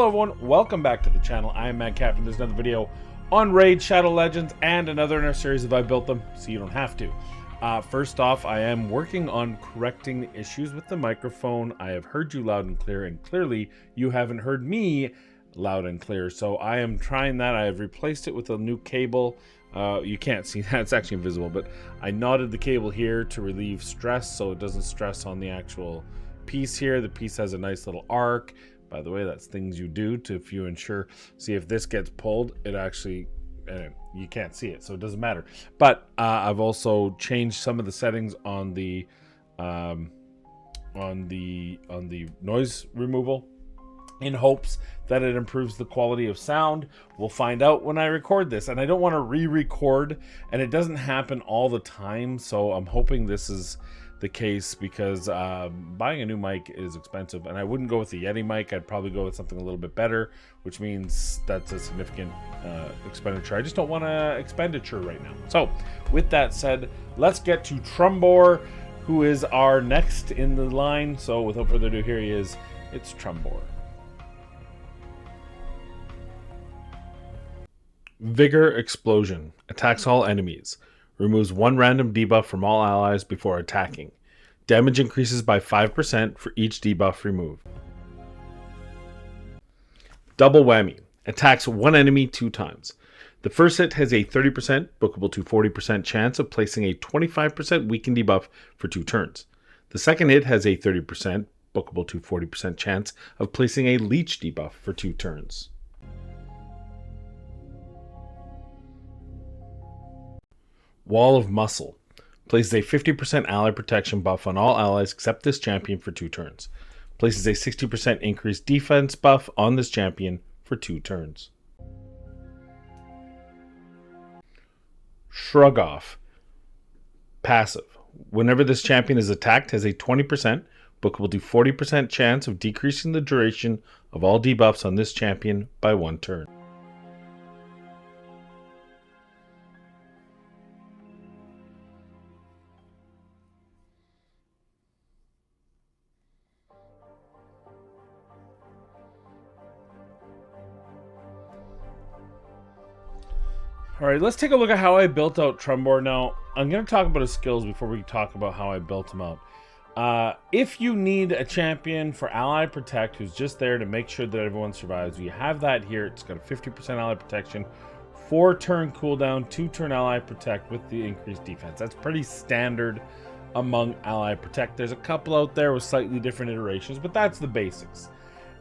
Hello everyone, welcome back to the channel. I am Mad Captain. There's another video on Raid Shadow Legends and another in our series of I Built Them, so you don't have to. First off, I am working on correcting the issues with the microphone. I have heard you loud and clear, and clearly you haven't heard me loud and clear. So I am trying that. I have replaced it with a new cable. You can't see that, it's actually invisible, but I knotted the cable here to relieve stress so it doesn't stress on the actual piece here. The piece has a nice little arc. By the way, that's things you do to, if you ensure, see if this gets pulled, it actually, you can't see it, so it doesn't matter. But I've also changed some of the settings on the noise removal in hopes that it improves the quality of sound. We'll find out when I record this, and I don't want to re-record, and it doesn't happen all the time, so I'm hoping this is the case because buying a new mic is expensive, and I wouldn't go with the Yeti mic. I'd probably go with something a little bit better, which means that's a significant expenditure. I just don't want to expenditure right now. So with that said, let's get to TRUMBORR, who is our next in the line. So without further ado, here he is. It's TRUMBORR. Vigor Explosion. Attacks all enemies. Removes one random debuff from all allies before attacking. Damage increases by 5% for each debuff removed. Double Whammy. Attacks one enemy 2 times. The first hit has a 30%, bookable to 40% chance of placing a 25% weaken debuff for 2 turns. The second hit has a 30%, bookable to 40% chance of placing a leech debuff for 2 turns. Wall of Muscle. Places a 50% ally protection buff on all allies except this champion for 2 turns. Places a 60% increased defense buff on this champion for 2 turns. Shrug Off. Passive. Whenever this champion is attacked, has a 20%, bookable to 40% chance of decreasing the duration of all debuffs on this champion by 1 turn. Alright, let's take a look at how I built out TRUMBORR. Now, I'm going to talk about his skills before we talk about how I built him out. If you need a champion for Ally Protect who's just there to make sure that everyone survives, you have that here. It's got a 50% Ally Protection, 4-turn cooldown, 2-turn Ally Protect with the increased defense. That's pretty standard among Ally Protect. There's a couple out there with slightly different iterations, but that's the basics.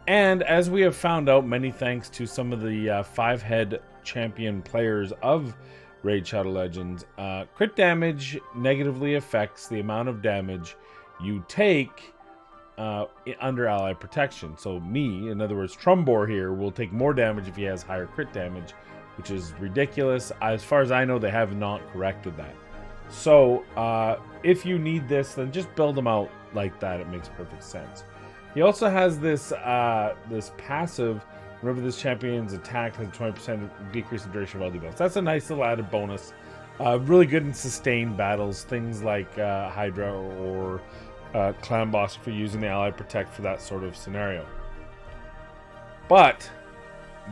And as we have found out, many thanks to some of the 5-head champion players of Raid Shadow Legends, crit damage negatively affects the amount of damage you take under ally protection. So me, in other words TRUMBORR here, will take more damage if he has higher crit damage, which is ridiculous. As far as I know, they have not corrected that. So if you need this, then just build them out like that. It makes perfect sense. He also has this this passive. Whenever this champion's attacked, has a 20% decrease in duration of all debuffs. That's a nice little added bonus. Really good in sustained battles, things like Hydra or Clan Boss if you're using the Ally Protect for that sort of scenario. But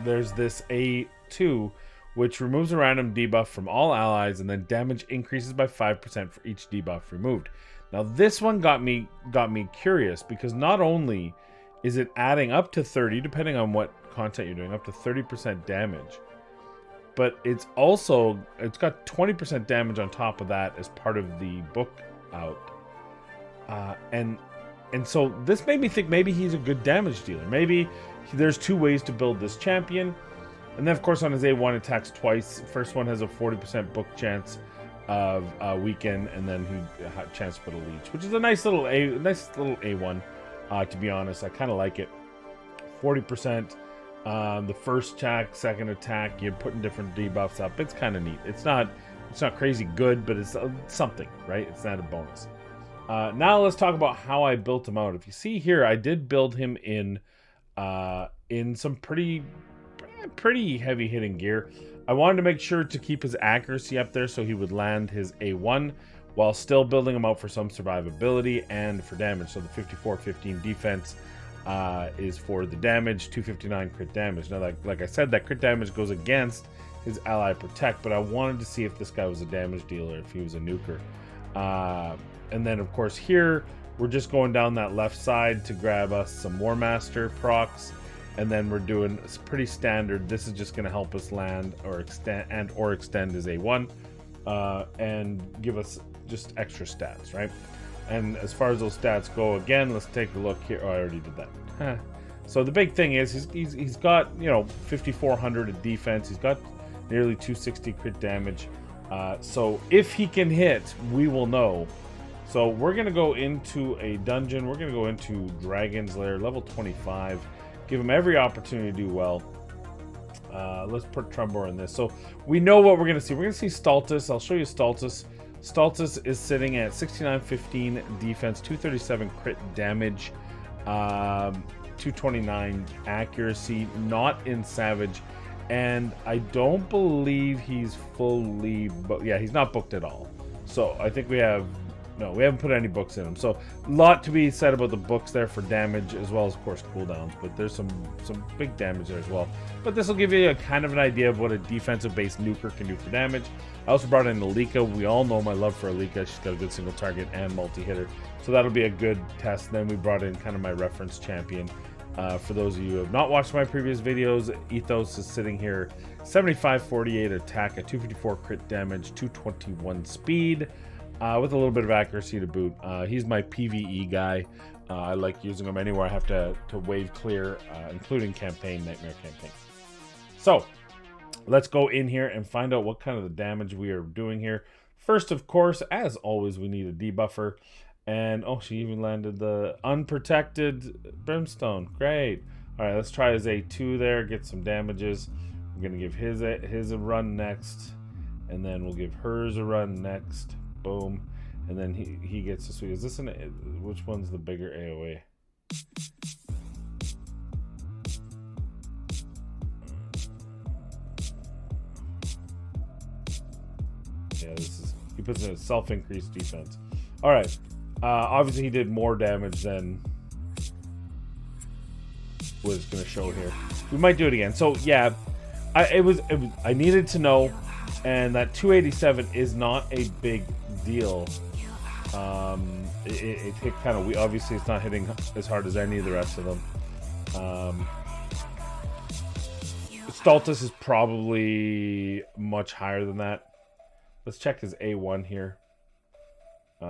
there's this A2, which removes a random debuff from all allies, and then damage increases by 5% for each debuff removed. Now this one got me curious, because not only is it adding up to 30, depending on what content you're doing, up to 30% damage, but it's got 20% damage on top of that as part of the book out, and so this made me think maybe he's a good damage dealer. Maybe there's 2 ways to build this champion. And then of course on his A1 attacks twice. First one has a 40% book chance of weaken, and then he had a chance to put a leech, which is a nice little A1. To be honest, I kind of like it. 40%. The first attack, second attack, you're putting different debuffs up. It's kind of neat. It's not crazy good, but it's something, right? It's not a bonus. Now let's talk about how I built him out. If you see here, I did build him in some pretty heavy hitting gear. I wanted to make sure to keep his accuracy up there so he would land his A1 while still building him out for some survivability and for damage. So the 54-15 defense is for the damage, 259 crit damage. Now, like I said, that crit damage goes against his ally protect, but I wanted to see if this guy was a damage dealer, if he was a nuker. And then, of course, here, we're just going down that left side to grab us some War Master procs, and then we're doing it's pretty standard. This is just going to help us land or extend his A1 and give us just extra stats, right? And as far as those stats go, again, let's take a look here. Oh, I already did that. So the big thing is he's got, you know, 5,400 of defense. He's got nearly 260 crit damage. So if he can hit, we will know. So we're going to go into a dungeon. We're going to go into Dragon's Lair, level 25. Give him every opportunity to do well. Let's put TRUMBORR in this. So we know what we're going to see. We're going to see Stultus. I'll show you Stultus. Stultus is sitting at 6915 defense, 237 crit damage, 229 accuracy, not in Savage. And I don't believe he's fully booked. Yeah, he's not booked at all. So I think we haven't put any books in him. So a lot to be said about the books there for damage, as well as, of course, cooldowns. But there's some big damage there as well. But this will give you a kind of an idea of what a defensive-based nuker can do for damage. I also brought in Alika. We all know my love for Alika. She's got a good single target and multi-hitter. So that'll be a good test. Then we brought in kind of my reference champion. For those of you who have not watched my previous videos, Ethos is sitting here, 7548 attack, at 254 crit damage, 221 speed, with a little bit of accuracy to boot. He's my PvE guy. I like using him anywhere I have to wave clear, including campaign, Nightmare campaign. So let's go in here and find out what kind of the damage we are doing here. First, of course, as always, we need a debuffer. And, oh, she even landed the unprotected Brimstone. Great. All right, let's try his A2 there, get some damages. We're going to give his a run next. And then we'll give hers a run next. Boom. And then he gets a sweep. Is this which one's the bigger AoE? Yeah, he puts in a self-increased defense. All right. Obviously, he did more damage than was going to show here. We might do it again. So, yeah, I needed to know, and that 287 is not a big deal. It hit kind of... Obviously, it's not hitting as hard as any of the rest of them. Stultus is probably much higher than that. Let's check his A1 here.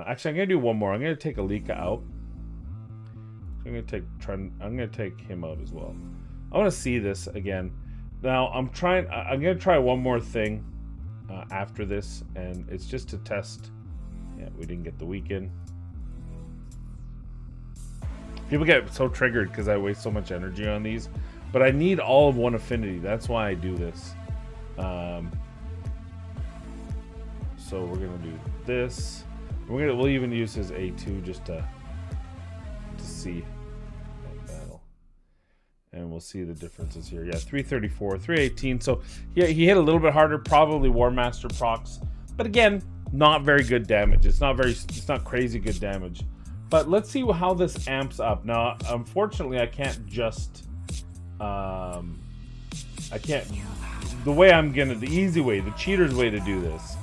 Actually, I'm gonna do one more. I'm gonna take Alika out. I'm gonna take him out as well. I want to see this again. Now I'm gonna try one more thing after this, and it's just to test. Yeah, we didn't get the weekend. People get so triggered because I waste so much energy on these, but I need all of one affinity. That's why I do this. So we're gonna do this. We'll even use his A2 just to see that battle, and we'll see the differences here. Yeah, 334, 318. So yeah, he hit a little bit harder, probably War Master procs, but again, not very good damage. It's not crazy good damage. But let's see how this amps up. Now, unfortunately, I can't just the easy way, the cheater's way to do this.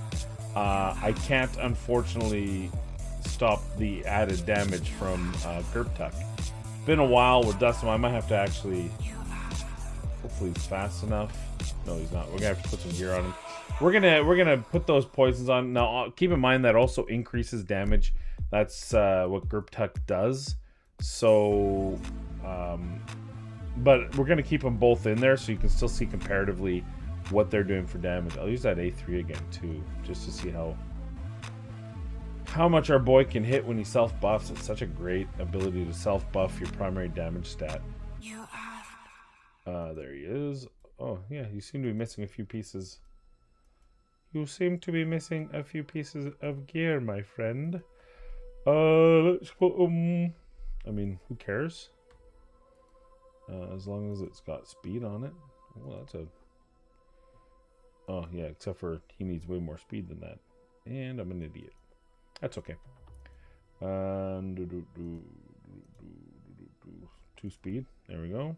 I can't, unfortunately, stop the added damage from Gerptuck. It's been a while with Dustin. I might have to actually... Hopefully he's fast enough. No, he's not. We're going to have to put some gear on him. We're gonna put those poisons on. Now, keep in mind that also increases damage. That's what Gerptuck does. So... but we're going to keep them both in there so you can still see comparatively what they're doing for damage. I'll use that A3 again too, just to see how much our boy can hit when he self-buffs. It's such a great ability to self-buff your primary damage stat. There he is. Oh yeah, you seem to be missing a few pieces. You seem to be missing a few pieces of gear, my friend. Let's go. I mean, who cares? As long as it's got speed on it. Well, that's a... Oh, yeah, except for he needs way more speed than that. And I'm an idiot. That's okay. 2 speed. There we go.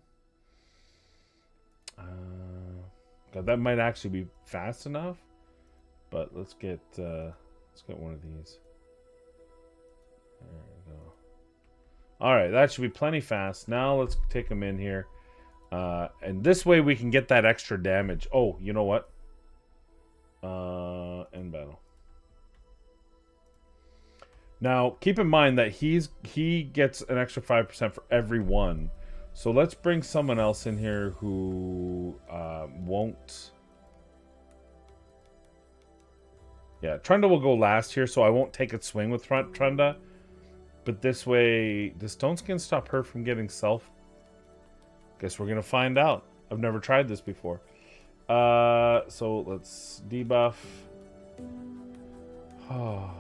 God, that might actually be fast enough. But let's get one of these. There we go. All right, that should be plenty fast. Now let's take them in here. And this way we can get that extra damage. Oh, you know what? End battle. Now, keep in mind that he gets an extra 5% for every one. So let's bring someone else in here who won't. Yeah, Trunda will go last here, so I won't take a swing with Trunda. But this way, does Stone Skin stop her from getting self? Guess we're gonna find out. I've never tried this before. So let's debuff. Oh.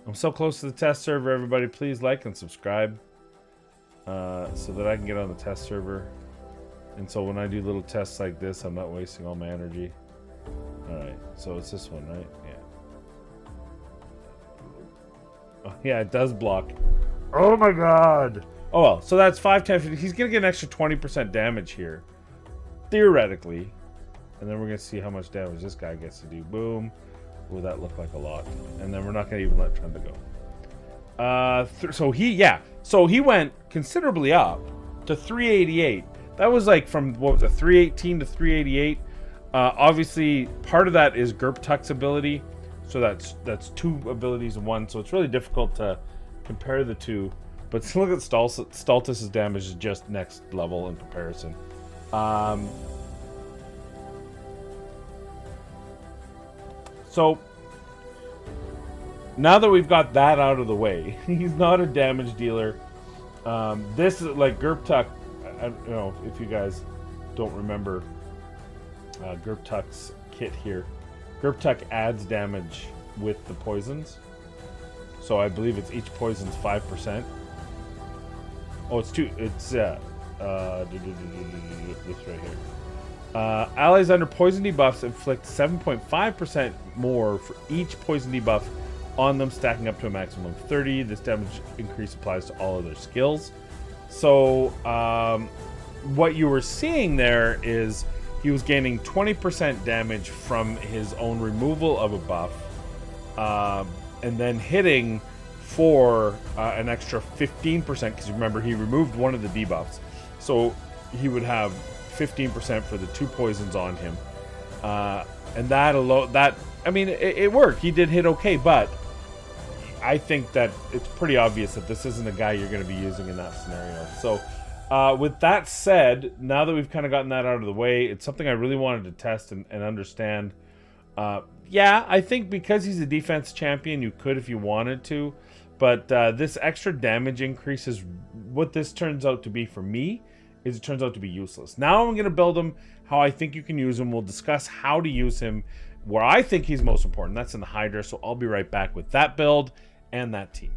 I'm so close to the test server, everybody. Please like and subscribe. So that I can get on the test server. And so when I do little tests like this, I'm not wasting all my energy. Alright, so it's this one, right? Yeah. Oh, yeah, it does block. Oh my god! Oh well, so that's 5, 10, 15. He's gonna get an extra 20% damage here. Theoretically. And then we're gonna see how much damage this guy gets to do. Boom. Will that look like a lot? And then we're not gonna even let Trunda go. So he went considerably up to 388. That was like from, what was it, 318 to 388. Obviously, part of that is Gerptuk's ability. So that's 2 abilities in one. So it's really difficult to compare the two. But look at Stultus's damage is just next level in comparison. So now that we've got that out of the way, he's not a damage dealer. This is like Gerptuk. I don't know if you guys don't remember Gerptuk's kit here. Gerptuk adds damage with the poisons. So I believe it's each poison's 5%. Oh, it's 2. It's this right here. Allies under poison debuffs inflict 7.5% more for each poison debuff on them, stacking up to a maximum of 30. This damage increase applies to all of their skills. So what you were seeing there is he was gaining 20% damage from his own removal of a buff, and then hitting for an extra 15%, because remember he removed one of the debuffs, so he would have 15% for the 2 poisons on him, and that alone, I mean, it worked. He did hit okay, but I think that it's pretty obvious that this isn't a guy you're going to be using in that scenario. So with that said, now that we've kind of gotten that out of the way, it's something I really wanted to test and understand. Yeah, I think because he's a defense champion, you could if you wanted to, but this extra damage increase is what this turns out to be for me. Is it turns out to be useless. Now I'm going to build him how I think you can use him. We'll discuss how to use him where I think he's most important. That's in the Hydra, so I'll be right back with that build and that team.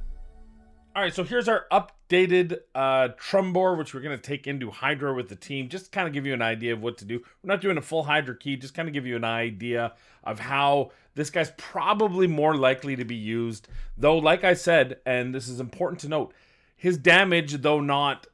All right, so here's our updated TRUMBORR, which we're going to take into Hydra with the team. Just to kind of give you an idea of what to do. We're not doing a full Hydra key, just kind of give you an idea of how this guy's probably more likely to be used. Though, like I said, and this is important to note, his damage, though not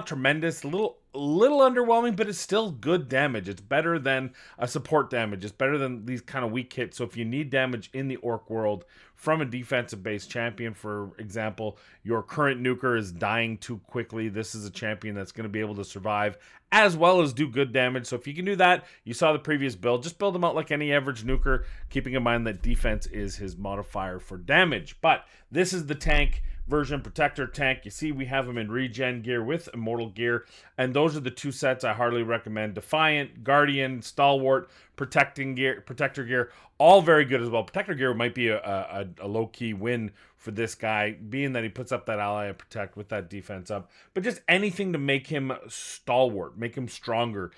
tremendous, a little underwhelming, but it's still good damage. It's better than a support damage. It's better than these kind of weak hits. So if you need damage in the Orc world from a defensive-based champion, for example, your current nuker is dying too quickly, this is a champion that's going to be able to survive as well as do good damage. So if you can do that, you saw the previous build, just build him out like any average nuker, keeping in mind that defense is his modifier for damage. But this is the tank version, protector tank. You see we have him in regen gear with immortal gear, and those are the 2 sets I hardly recommend. Defiant, Guardian, Stalwart, protector gear, all very good as well. Protector gear might be a low-key win for this guy, being that he puts up that ally and protect with that defense up, but just anything to make him stalwart, make him stronger,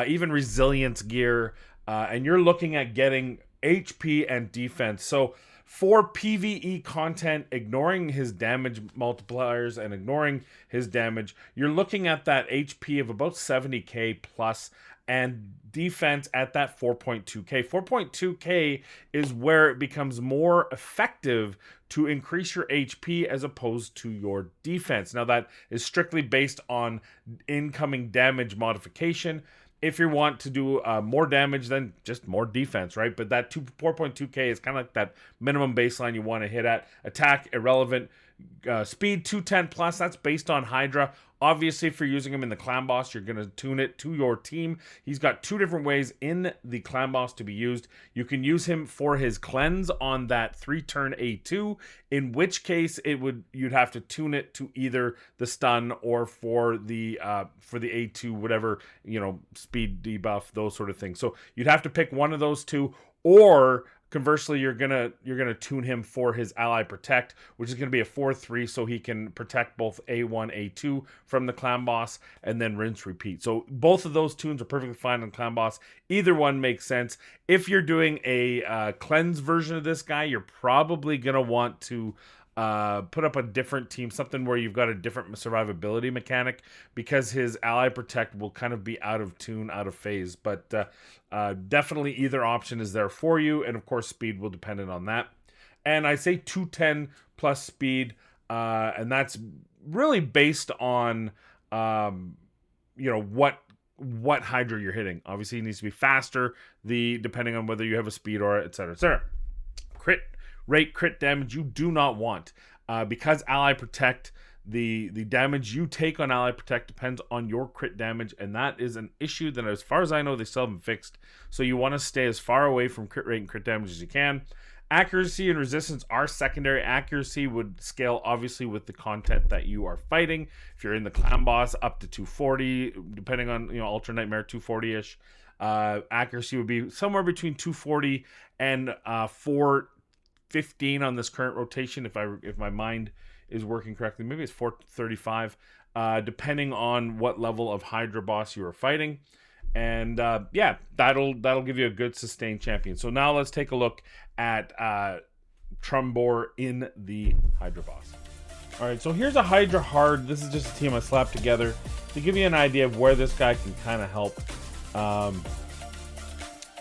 even resilience gear, and you're looking at getting HP and defense. So for PvE content, ignoring his damage multipliers and ignoring his damage, you're looking at that HP of about 70k plus and defense at that 4.2k. 4.2k is where it becomes more effective to increase your HP as opposed to your defense. Now that is strictly based on incoming damage modification. If you want to do more damage, then just more defense, right? But that 4.2k is kind of like that minimum baseline you want to hit at. Attack, irrelevant. Speed, 210 plus. That's based on Hydra. Obviously, if you're using him in the Clan Boss, you're going to tune it to your team. He's got 2 different ways in the Clan Boss to be used. You can use him for his cleanse on that 3-turn A2, in which case you'd have to tune it to either the stun or for the A2, whatever, speed debuff, those sort of things. So you'd have to pick one of those two, or conversely, you're gonna tune him for his ally protect, which is gonna be a 4-3, so he can protect both A1, A2 from the Clan Boss, and then rinse repeat. So both of those tunes are perfectly fine on Clan Boss. Either one makes sense. If you're doing a cleanse version of this guy, you're probably gonna want to put up a different team, something where you've got a different survivability mechanic, because his ally protect will kind of be out of tune, out of phase. But definitely either option is there for you, and of course speed will depend on that. And I say 210 plus speed, and that's really based on what Hydra you're hitting. Obviously, it needs to be faster, depending on whether you have a speed or etc. etc. Crit rate, crit damage you do not want, because ally protect, the damage you take on ally protect depends on your crit damage, and that is an issue that, as far as I know, they still haven't fixed. So you want to stay as far away from crit rate and crit damage as you can. Accuracy and resistance are secondary. Accuracy would scale obviously with the content that you are fighting. If you're in the Clan Boss, up to 240, depending on Ultra Nightmare, 240-ish. Accuracy would be somewhere between 240 and 415 on this current rotation, if my mind is working correctly. Maybe it's 435, depending on what level of Hydra boss you are fighting. And yeah, that'll give you a good sustained champion. So now let's take a look at TRUMBORR in the Hydra boss. All right, so here's a Hydra hard. This is just a team I slapped together to give you an idea of where this guy can kind of help.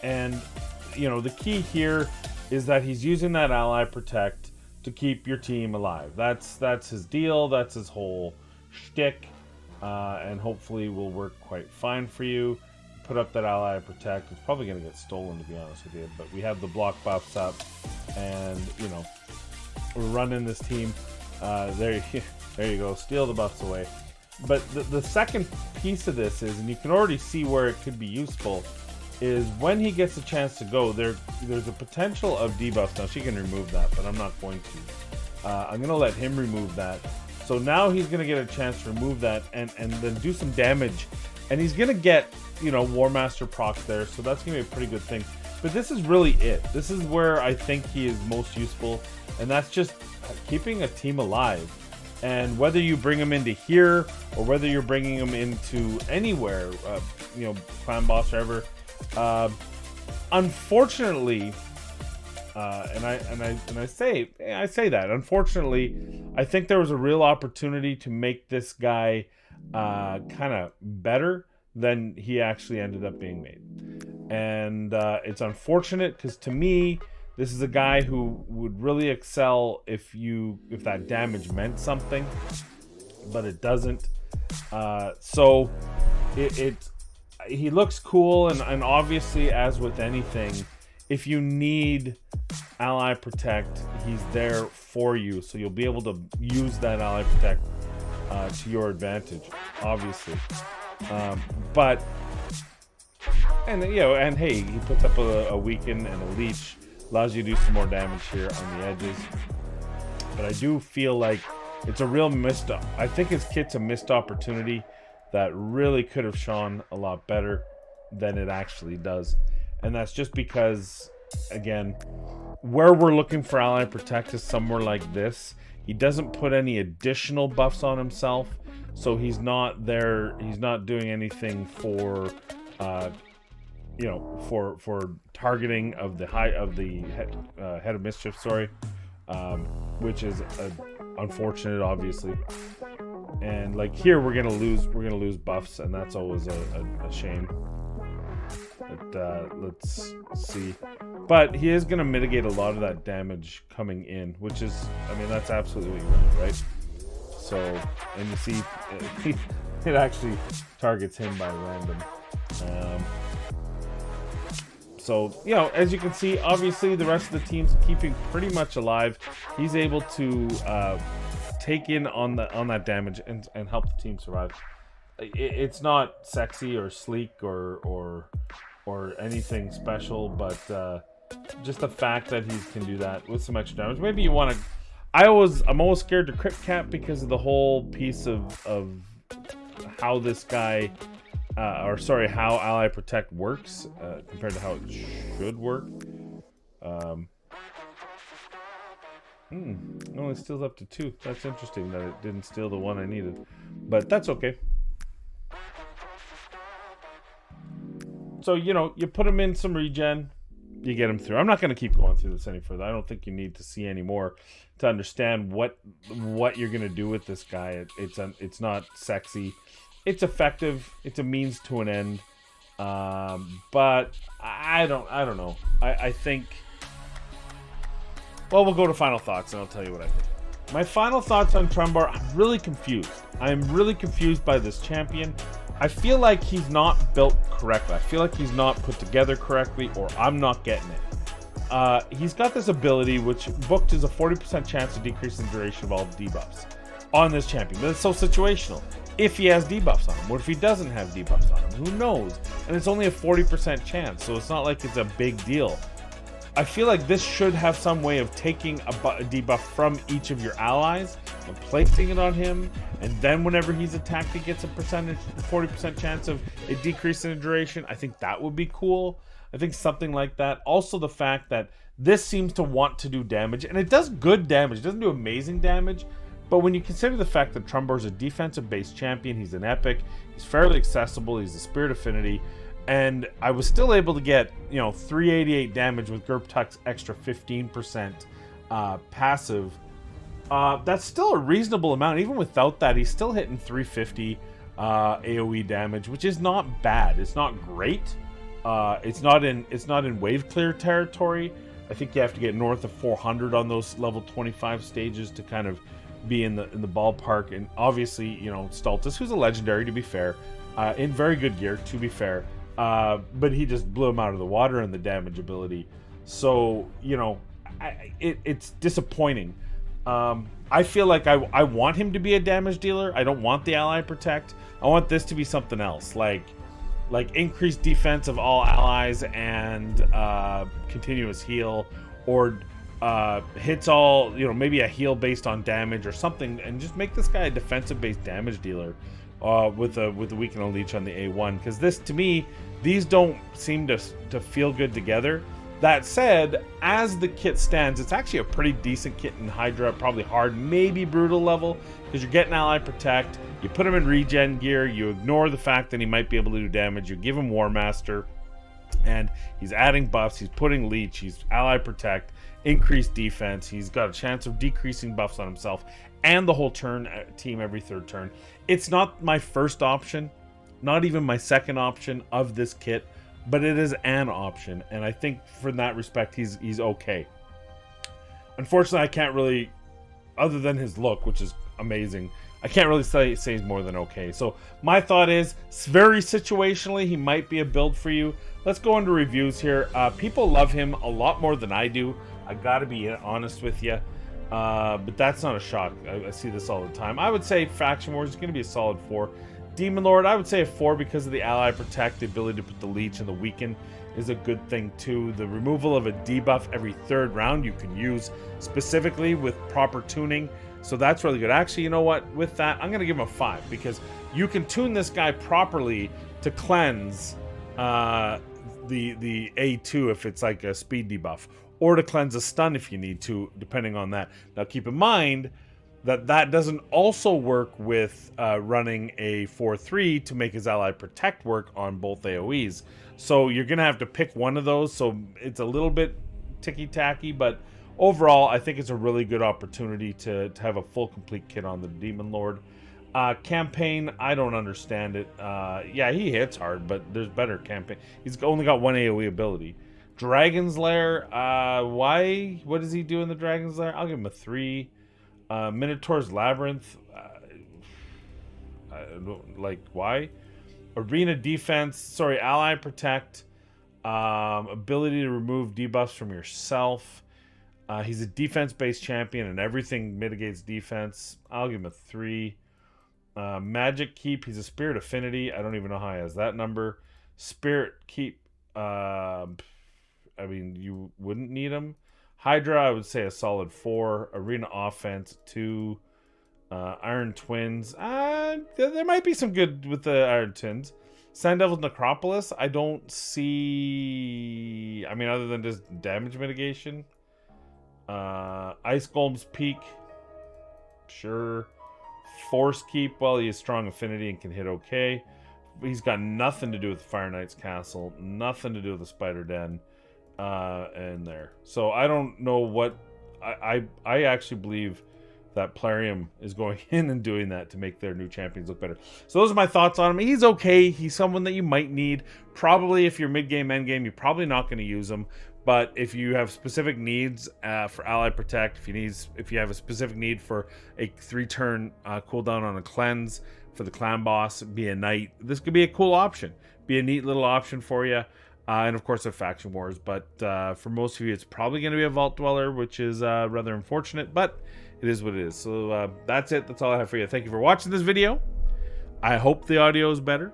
And the key here is that he's using that ally protect to keep your team alive. That's his deal. That's his whole shtick, and hopefully will work quite fine for you. Put up that ally protect. It's probably going to get stolen, to be honest with you, but we have the block buffs up, and we're running this team. There you go. Steal the buffs away. But the second piece of this is, and you can already see where it could be useful, is when he gets a chance to go, there's a potential of debuffs. Now she can remove that, but I'm not going to. I'm going to let him remove that. So now he's going to get a chance to remove that and then do some damage. And he's going to get, War Master procs there, so that's going to be a pretty good thing. But this is really it. This is where I think he is most useful, and that's just keeping a team alive. And whether you bring him into here, or whether you're bringing him into anywhere, Clan Boss or ever, unfortunately, and I say that unfortunately, I think there was a real opportunity to make this guy kind of better than he actually ended up being made. And it's unfortunate, because to me, this is a guy who would really excel if that damage meant something, but it doesn't. So he looks cool, and obviously, as with anything, if you need ally protect, he's there for you, so you'll be able to use that ally protect to your advantage, obviously. And hey, he puts up a weaken and a leech, allows you to do some more damage here on the edges. But I do feel like it's a real I think his kit's a missed opportunity that really could have shone a lot better than it actually does. And that's just because, again, where we're looking for ally protect is somewhere like this. He doesn't put any additional buffs on himself, so he's not there. He's not doing anything for, for targeting of the head of mischief. Sorry, which is unfortunate, obviously. And like here, we're gonna lose buffs, and that's always a shame. But let's see. But he is going to mitigate a lot of that damage coming in, which is, I mean, that's absolutely what you want, right? So, and you see, it actually targets him by random. So, you know, as you can see, obviously the rest of the team's keeping pretty much alive. He's able to take in on that damage and help the team survive. It's not sexy or sleek or anything special, but just the fact that he can do that with some extra damage. Maybe you want to. I'm always scared to crit cap because of the whole piece of how this guy. How Ally Protect works compared to how it should work. It only steals up to 2. That's interesting that it didn't steal the 1 I needed. But that's okay. So, you know, you put him in some regen, you get him through. I'm not going to keep going through this any further. I don't think you need to see any more to understand what you're going to do with this guy. It's not sexy. It's effective. It's a means to an end. But I don't know. I think. Well, we'll go to final thoughts, and I'll tell you what I think. My final thoughts on TRUMBORR. I'm really confused. I'm really confused by this champion. I feel like he's not built correctly. I feel like he's not put together correctly, or I'm not getting it. He's got this ability, which booked is a 40% chance of decreasing the duration of all debuffs on this champion. But it's so situational. If he has debuffs on him, what if he doesn't have debuffs on him? Who knows? And it's only a 40% chance, so it's not like it's a big deal. I feel like this should have some way of taking a debuff from each of your allies and placing it on him, and then whenever he's attacked, he gets a 40% chance of it decreasing the duration. I think that would be cool. I think something like that. Also, the fact that this seems to want to do damage, and it does good damage. It doesn't do amazing damage, but when you consider the fact that TRUMBORR is a defensive-based champion, he's an epic, he's fairly accessible, he's a Spirit Affinity, and I was still able to get, you know, 388 damage with Gerptuck's extra 15% passive. That's still a reasonable amount. Even without that, he's still hitting 350 AoE damage, which is not bad. It's not great. It's not in wave clear territory. I think you have to get north of 400 on those level 25 stages to kind of be in the ballpark. And obviously, you know, Stultus, who's a legendary, to be fair, in very good gear, to be fair. But he just blew him out of the water in the damage ability. So, you know, it's disappointing. I feel like I want him to be a damage dealer. I don't want the Ally Protect. I want this to be something else, like increased defense of all allies and continuous heal, or hits all, you know, maybe a heal based on damage or something, and just make this guy a defensive based damage dealer. With a weaken a leech on the A1, because this, to me, these don't seem to feel good together. That said, as the kit stands, it's actually a pretty decent kit in Hydra, probably hard, maybe brutal level, because you're getting Ally Protect, you put him in regen gear, you ignore the fact that he might be able to do damage, you give him War Master, and he's adding buffs, he's putting leech, he's Ally Protect, increased defense, he's got a chance of decreasing buffs on himself and the whole team every third turn. It's not my first option, not even my second option of this kit, but it is an option, and I think for that respect he's okay. Unfortunately, I can't really, other than his look, which is amazing, I can't really say he's more than okay. So my thought is, very situationally, he might be a build for you. Let's go into reviews here. People love him a lot more than I do. I gotta be honest with you. But that's not a shock. I see this all the time. I would say Faction Wars is going to be a solid 4. Demon Lord, I would say a 4 because of the Ally Protect. The ability to put the Leech and the Weaken is a good thing too. The removal of a debuff every third round you can use specifically with proper tuning. So that's really good. Actually, you know what? With that, I'm going to give him a 5 because you can tune this guy properly to cleanse the A2 if it's like a speed debuff, or to cleanse a stun if you need to, depending on that. Now keep in mind that that doesn't also work with running a 4-3 to make his Ally Protect work on both AoEs. So you're going to have to pick one of those, so it's a little bit ticky-tacky, but overall I think it's a really good opportunity to have a full complete kit on the Demon Lord. Campaign, I don't understand it. Yeah, he hits hard, but there's better campaign. He's only got one AoE ability. Dragon's Lair, why? What does he do in the Dragon's Lair? I'll give him a 3. Minotaur's Labyrinth, like, why? Arena Defense, sorry, Ally Protect, ability to remove debuffs from yourself. He's a defense-based champion, and everything mitigates defense. I'll give him a 3. Magic Keep, he's a Spirit Affinity. I don't even know how he has that number. Spirit Keep, I mean, you wouldn't need him. Hydra, I would say a solid 4. Arena Offense, 2. Iron Twins, there might be some good with the Iron Twins. Sand Devil's Necropolis, I don't see, I mean, other than just damage mitigation. Ice Golem's Peak, sure. Force Keep, well, he has strong affinity and can hit okay. He's got nothing to do with the Fire Knight's Castle, nothing to do with the Spider Den, and there. So I don't know what, I actually believe that Plarium is going in and doing that to make their new champions look better. So those are my thoughts on him. He's okay. He's someone that you might need. Probably if you're mid-game, end-game, you're probably not going to use him. But if you have specific needs for Ally Protect, if you have a specific need for a 3-turn cooldown on a cleanse for the clan boss, be a knight, this could be a cool option. Be a neat little option for you. And of course, a Faction Wars. But for most of you, it's probably going to be a Vault Dweller, which is rather unfortunate. But it is what it is. So that's it. That's all I have for you. Thank you for watching this video. I hope the audio is better.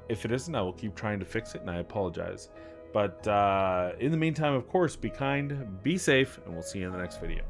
If it isn't, I will keep trying to fix it, and I apologize. But in the meantime, of course, be kind, be safe, and we'll see you in the next video.